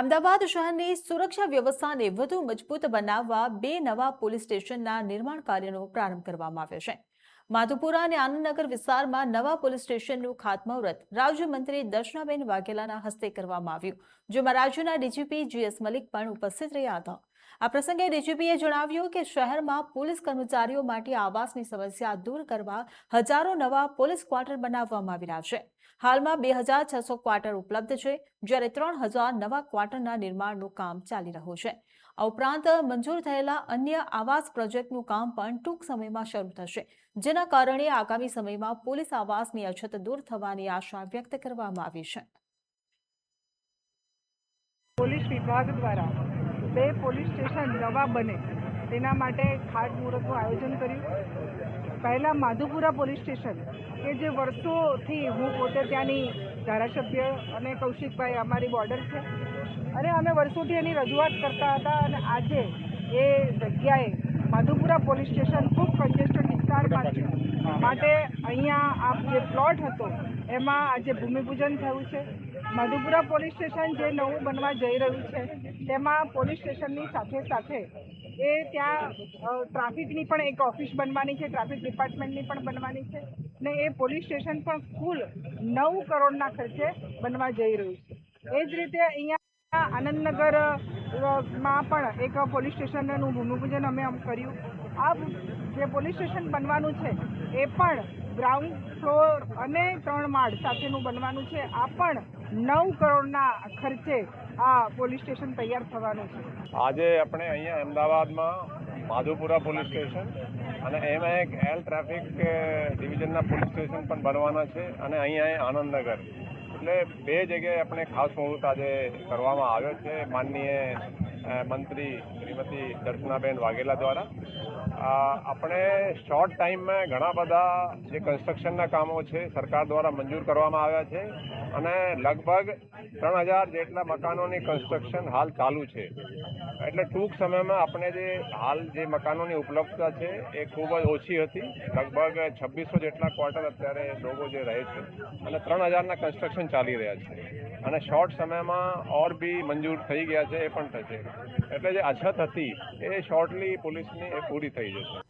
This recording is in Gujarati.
અમદાવાદ શહેરની સુરક્ષા વ્યવસ્થાને વધુ મજબૂત બનાવવા 2 નવા પોલીસ સ્ટેશનના નિર્માણ કાર્યનો પ્રારંભ કરવામાં આવ્યો છે। માધુપુરા અને આનંદનગર વિસ્તારમાં નવા પોલીસ સ્ટેશનનું ખાતમુહૂર્ત રાજ્યમંત્રી દર્શનાબેન વાઘેલાના હસ્તે કરવામાં આવ્યું, જેમાં રાજ્યના ડીજીપી GS મલિક પણ ઉપસ્થિત રહ્યા હતા। આ પ્રસંગે ડીજીપીએ જણાવ્યું કે શહેરમાં પોલીસ કર્મચારીઓ માટે આવાસની સમસ્યા દૂર કરવા હજારો નવા પોલીસ ક્વાર્ટર બનાવવામાં આવી રહ્યા છે। હાલમાં 2600 ક્વાર્ટર ઉપલબ્ધ છે, જ્યારે 3000 નવા ક્વાર્ટરના નિર્માણનું કામ ચાલી રહ્યું છે। આ ઉપરાંત મંજૂર થયેલા અન્ય આવાસ પ્રોજેક્ટનું કામ પણ ટૂંક સમયમાં શરૂ થશે, જેના કારણે આગામી સમયમાં પોલીસ આવાસની અછત દૂર થવાની આશા વ્યક્ત કરવામાં આવી છે। પોલીસ વિભાગ દ્વારા 2 પોલીસ સ્ટેશન નવા બને તેના માટે ખાતમુહૂર્તનું આયોજન કર્યું। પહેલાં માધુપુરા પોલીસ સ્ટેશન કે જે વર્ષોથી હું પોતે ત્યાંની ધારાસભ્ય અને કૌશિકભાઈ અમારી બોર્ડર છે અને અમે વર્ષોથી એની રજૂઆત કરતા હતા અને આજે એ જગ્યાએ માધુપુરા પોલીસ સ્ટેશન ખૂબ કન્જેસ્ટેડ વિસ્તારમાં છે, માટે અહીંયા આ જે પ્લોટ હતો એમાં આજે ભૂમિપૂજન થયું છે। માધુપુરા પોલીસ સ્ટેશન જે નવું બનવા જઈ રહ્યું છે તેમાં પોલીસ સ્ટેશનની સાથે સાથે એ ત્યાં ટ્રાફિકની પણ એક ઓફિસ બનવાની છે, ટ્રાફિક ડિપાર્ટમેન્ટની પણ બનવાની છે ને એ પોલીસ સ્ટેશન પણ કુલ 9 કરોડના ખર્ચે બનવા જઈ રહ્યું છે। એ જ રીતે અહીંયા આનંદનગરમાં પણ એક પોલીસ સ્ટેશનનું ભૂમિપૂજન અમે કર્યું। આ જે પોલીસ સ્ટેશન બનવાનું છે એ પણ ગ્રાઉન્ડ ફ્લોર અને 3 માળ સાથેનું બનવાનું છે। આ પણ 9 કરોડના ખર્ચે આ પોલીસ સ્ટેશન તૈયાર થવાનું છે। આજે આપણે અહીંયા અમદાવાદમાં માધુપુરા પોલીસ સ્ટેશન અને એમાં એક એલ ટ્રાફિક ડિવિઝનના પોલીસ સ્ટેશન પણ બનવાના છે અને અહીંયા આનંદનગર, એટલે 2 જગ્યાએ આપણે ખાસ મુહૂર્ત આજે કરવામાં આવ્યો છે માનનીય મંત્રી શ્રીમતી દર્શનાબેન વાઘેલા દ્વારા। આપણે શોર્ટ ટાઈમમાં ઘણા બધા જે કન્સ્ટ્રક્શનના કામો છે સરકાર દ્વારા મંજૂર કરવામાં આવ્યા છે અને લગભગ 3000 જેટલા મકાનોની કન્સ્ટ્રક્શન હાલ ચાલુ છે, એટલે ટૂંક સમયમાં આપણે જે મકાનોની ઉપલબ્ધતા છે એ ખૂબ જ ઓછી હતી। લગભગ 2600 જેટલા ક્વાર્ટર અત્યારે લોકો જે રહે છે અને 3000ના કન્સ્ટ્રક્શન ચાલી રહ્યા છે અને શોર્ટ સમયમાં ઓર બી મંજૂર થઈ ગયા છે, એ પણ થશે, એટલે જે અછત હતી એ શોર્ટલી પોલીસની એ પૂરી થઈ જશે।